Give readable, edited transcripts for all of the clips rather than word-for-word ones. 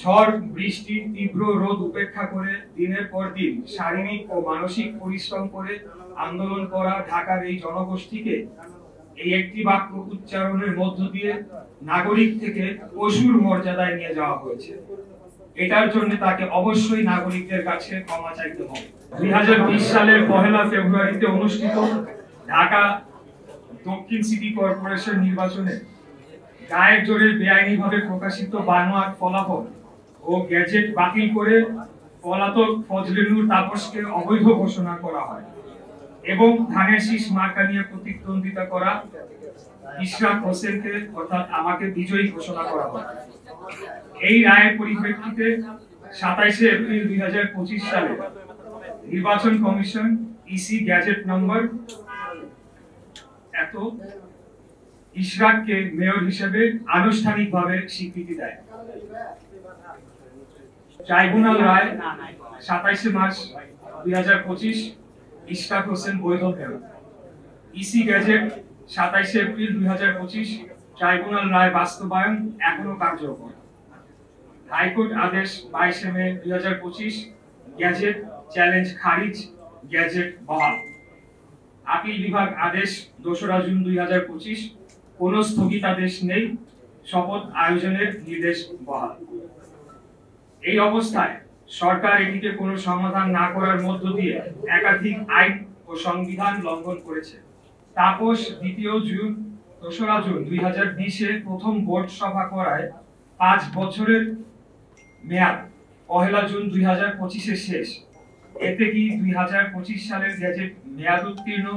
ঝড় বৃষ্টি তীব্র রোদ উপেক্ষা করে দিনের পর দিন শারীরিক ও মানসিক পরিশ্রম করে আন্দোলন করা ঢাকার এই জনগোষ্ঠীকে এই একটি বাক্য উচ্চারণের মধ্য দিয়ে নাগরিক থেকে পশুর মর্যাদায় নিয়ে যাওয়া হয়েছে। এটার জন্য তাকে অবশ্যই নাগরিকদের কাছে ক্ষমা চাইতে হবে। 2020 সালের 1 ফেব্রুয়ারিতে অনুষ্ঠিত ঢাকা দক্ষিণ সিটি কর্পোরেশন নির্বাচনে গায়ের জোরে বেআইনিভাবে প্রকাশিত বানোয়াট ফলাফল ও গ্যাজেট বাতিল করে পলাতক ফজলে নূর তাপসকে অবৈধ ঘোষণা করা হয় এবং ধানের শীষ মার্কা নিয়ে প্রতিদ্বন্দ্বিতা করা ইশরাক হোসেনকে অর্থাৎ আমাকে বিজয়ী ঘোষণা করা হয়। এই রায়ের পরিপ্রেক্ষিতে 27 এপ্রিল 2025 সালে নির্বাচন কমিশন ইসি গ্যাজেট নম্বর এত ইশরাককে মেয়র হিসেবে আনুষ্ঠানিকভাবে স্বীকৃতি দেয়। ট্রাইব্যুনাল রায় 27 মার্চ 2025 ইশরাক হোসেন বৈধ মেয়র। ইসি গ্যাজেট 27 এপ্রিল 2025 ট্রাইব্যুনাল রায় বাস্তবায়ন এখনো কার্যকর। হাইকোর্ট আদেশ 22 মে 2025 গ্যাজেট চ্যালেঞ্জ খারিজ, গ্যাজেট বহাল। আপিল বিভাগ আদেশ 2রা জুন 2025 কোনো স্থগিতাদেশ নেই, শপথ আয়োজনের নির্দেশ বহাল। এই অবস্থায় সরকার এটিকে কোনো সমাধান না করার মধ্য দিয়ে একাধিক আইন ও সংবিধান লঙ্ঘন করেছে। তাপস 2রা জুন 2020-এ প্রথম বোর্ড সভা করায় 5 বছরের মেয়াদ 1 জুন 2025-এ শেষ। এতে কি 2025 সালের গ্যাজেট মেয়াদ উত্তীর্ণ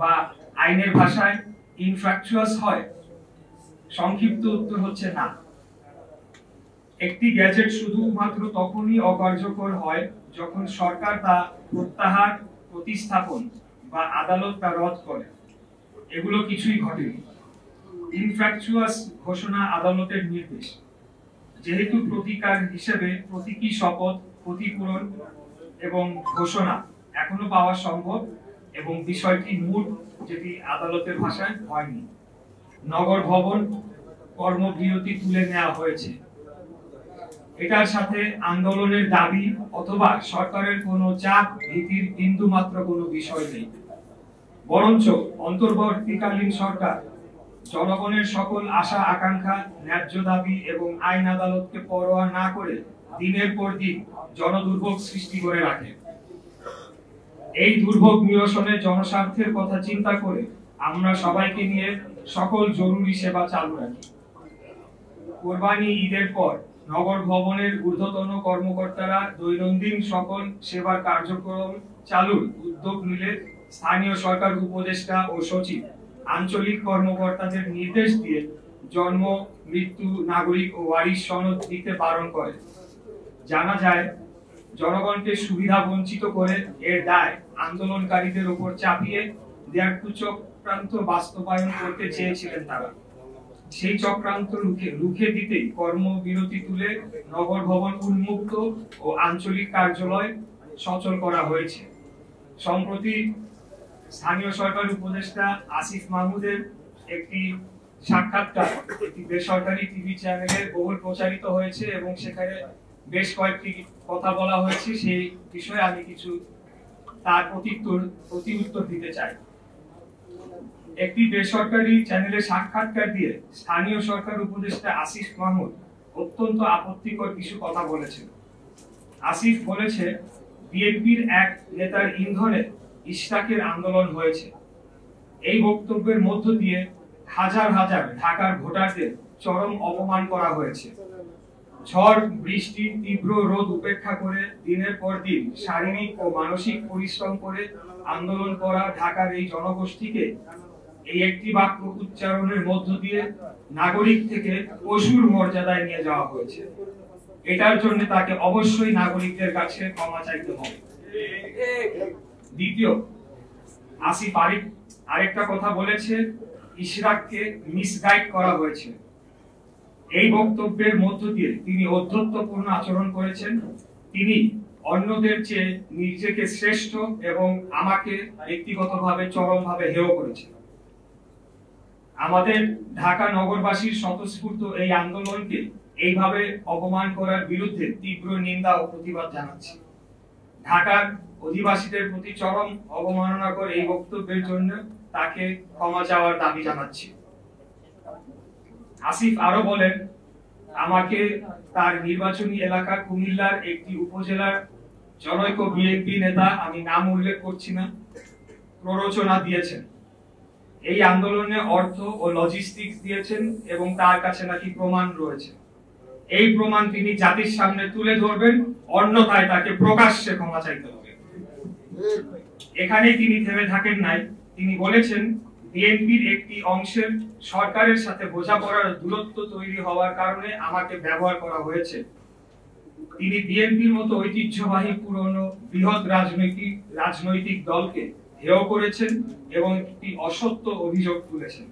বা আইনের ভাষায় ইনফ্রাকচুয়াস হয়? সংক্ষিপ্ত উত্তর হচ্ছে না। একটি গ্যাজেট শুধুমাত্র তখনই অকার্যকর হয় যখন সরকার তা প্রত্যাহার, প্রতিস্থাপন বা আদালত তা রদ করে। এগুলো কিছুই ঘটেনি। ইনফ্রাকচুয়াস ঘোষণা আদালতের নির্দেশ। যেহেতু প্রতিকার হিসেবে প্রতীকী শপথ, ক্ষতিপূরণ এবং ঘোষণা এখনো পাওয়া সম্ভব এবং বিষয়টি মূল, যেটি আদালতের ভাষায় হয়নি। নগর ভবন কর্মবিরতি তুলে নেওয়া হয়েছে। এটার সাথে আন্দোলনের দাবি অথবা সরকারের কোনো চাপ ভীতির বিন্দু মাত্র কোনো বিষয় নেই। বরঞ্চ অন্তর্বর্তীকালীন সরকার জনগণের সকল আশা আকাঙ্ক্ষা, ন্যায্য দাবি এবং আইন আদালতকে পরোয়া না করে দিনের পর দিন জনদুর্ভোগ সৃষ্টি করে রাখে। এই দুর্ভোগ নিরসনে জনস্বার্থের কথা চিন্তা করে আমরা সবাইকে নিয়ে সকল জরুরি সেবা চালু রাখি। কোরবানি ঈদের পর নগর ভবনের ঊর্ধ্বতন কর্মকর্তারা দৈনন্দিন সকল সেবার কার্যক্রম চালুর উদ্যোগ নিলে স্থানীয় সরকার উপদেষ্টা ও সচিব আঞ্চলিক কর্মকর্তাদের নির্দেশ দিয়ে জন্ম, মৃত্যু, নাগরিক ও ওয়ারিশ সনদ দিতে বারণ করে। জানা যায়, জনগণকে সুবিধা বঞ্চিত করে এর দায় আন্দোলনকারীদের উপর চাপিয়ে দেয়ার কুচক্রান্ত বাস্তবায়ন করতে চেয়েছিলেন তারা। সেই চক্রান্ত রুখে দিতেই কর্মবিরতি তুলে নগর ভবন উন্মুক্ত ও আঞ্চলিক কার্যালয় সচল করা হয়েছে। সম্প্রতি স্থানীয় সরকার উপদেষ্টা আসিফ মাহমুদের একটি সাক্ষাৎকার একটি বেসরকারি টিভি চ্যানেলে বহুল প্রচারিত হয়েছে এবং সেখানে বেশ কয়েকটি কথা বলা হয়েছে। সেই বিষয়ে আমি কিছু তার প্রতি উত্তর দিতে চাই। একটি বেসরকারি চ্যানেলে সাক্ষাৎকার দিয়ে স্থানীয় সরকার উপদেষ্টা আসিফ মাহমুদ অত্যন্ত আপত্তিকর কিছু কথা বলেছেন। আসিফ বলেছে, বিএনপির এক নেতার ইন্ধনে ইশরাকের আন্দোলন হয়েছে। এই বক্তব্যের মধ্য দিয়ে হাজার হাজার ঢাকার ভোটারদের চরম অপমান করা হয়েছে। ঝড় বৃষ্টি তীব্র রোদ উপেক্ষা করে দিনের পর দিন শারীরিক ও মানসিক পরিশ্রম করে আন্দোলন করা ঢাকার এই জনগোষ্ঠীকে এই একটি বাক্য উচ্চারণের মধ্য দিয়ে নাগরিক থেকে পশুর মর্যাদায় নিয়ে যাওয়া হয়েছে। এটার জন্য তাকে অবশ্যই নাগরিকদের কাছে ক্ষমা চাইতে হবে। দ্বিতীয়, আসিফ আরেকটা কথা বলেছে, ইশরাককে মিসগাইড করা হয়েছে। এই বক্তব্যের মধ্য দিয়ে তিনি ঔদ্ধত্যপূর্ণ আচরণ করেছেন। তিনি অন্যদের চেয়ে নিজেকে শ্রেষ্ঠ এবং আমাকে ব্যক্তিগতভাবে চরমভাবে হেয় করেছেন। আমাদের ঢাকা নগরবাসীর স্বতঃস্ফূর্ত এই আন্দোলনকে এইভাবে অপমান করার বিরুদ্ধে তীব্র নিন্দা ও প্রতিবাদ জানাচ্ছি। ঢাকার অধিবাসীদের প্রতি চরম অবমাননাকর এই বক্তব্যের জন্য তাকে ক্ষমা চাওয়ার দাবি জানাচ্ছি। আসিফ আরো বলেন, আমাকে তার নির্বাচনী এলাকা কুমিল্লার একটি উপজেলার জনৈক বিএনপি নেতা, আমি নাম উল্লেখ করছি না, প্ররোচনা দিয়েছেন। এই আন্দোলনে অর্থ ও লজিস্টিক্স দিয়েছেন এবং তার কাছে নাকি প্রমাণ রয়েছে। এই প্রমাণ তিনি জাতির সামনে তুলে ধরবেন, অন্যথায় তাকে প্রকাশ্যে ক্ষমা চাইতে হবে। এখানেই তিনি থেমে থাকেন নাই, তিনি বলেছেন বিএনপির একটি অংশের সরকারের সাথে বোঝাপড়ার দূরত্ব তৈরি হওয়ার কারণে আমাকে ব্যবহার করা হয়েছে। তিনি বিএনপির মতো ঐতিহ্যবাহী পুরনো বৃহৎ রাজনৈতিক দলকে হেয় করেছেন এবং একটি অসত্য অভিযোগ তুলেছেন।